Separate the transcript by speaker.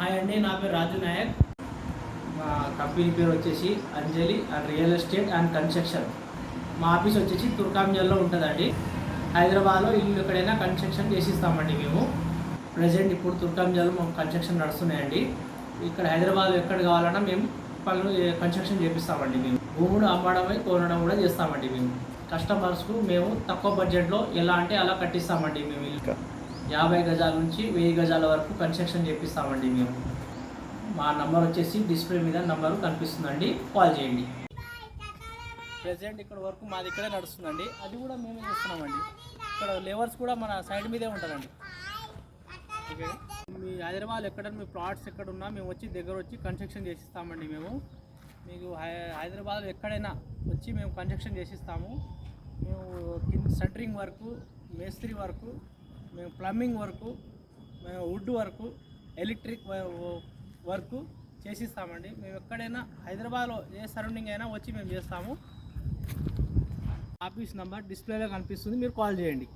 Speaker 1: Hi అండి, నా పేరు రాజు నాయక్. మా కంపెనీ పేరు వచ్చేసి Anjali and real estate and construction. మా ఆఫీస్ వచ్చేసి తుర్కాంజల్లో ఉంటుందండి. హైదరాబాద్లో ఇల్లు ఎక్కడైనా కన్స్ట్రక్షన్ చేసిస్తామండి మేము. ప్రజెంట్ ఇప్పుడు తుర్కాంజల్లో మాకు కన్స్ట్రక్షన్ నడుస్తున్నాయండి. ఇక్కడ హైదరాబాద్లో ఎక్కడ కావాలన్నా మేము పనులు కన్స్ట్రక్షన్ చేపిస్తామండి. మేము భూములు అమ్మడమే కొనడం కూడా చేస్తామండి. మేము కస్టమర్స్కు మేము తక్కువ బడ్జెట్లో ఎలా అంటే అలా కట్టిస్తామండి. మేము ఇల్లు 50 గజాల నుంచి 1000 గజాల వరకు కన్స్ట్రక్షన్ చేపిస్తామండి. మేము మా నంబర్ వచ్చేసి డిస్ప్లే మీద నంబరు కనిపిస్తుందండి, కాల్ చేయండి. ప్రజెంట్ ఇక్కడ వరకు మాది ఇక్కడే నడుస్తుందండి. అది కూడా మేమే చేస్తున్నామండి. ఇక్కడ లేబర్స్ కూడా మన సైడ్ మీదే ఉంటుందండి. ఓకే, మీ హైదరాబాద్ ఎక్కడ మీ ప్లాట్స్ ఎక్కడున్నా మేము వచ్చి దగ్గర వచ్చి కన్స్ట్రక్షన్ చేసిస్తామండి. మేము మీకు హైదరాబాద్లో ఎక్కడైనా వచ్చి మేము కన్స్ట్రక్షన్ చేసిస్తాము. మేము సెంటరింగ్ వర్కు, మేస్త్రి వర్కు, మేము ప్లంబింగ్ వర్కు, మేము వుడ్ వర్కు, ఎలక్ట్రిక్ వర్క్ చేసిస్తామండి. మేము ఎక్కడైనా హైదరాబాద్లో ఏ సరౌండింగ్ అయినా వచ్చి మేము చేస్తాము. ఆఫీస్ నెంబర్ డిస్ప్లేలో కనిపిస్తుంది, మీరు కాల్ చేయండి.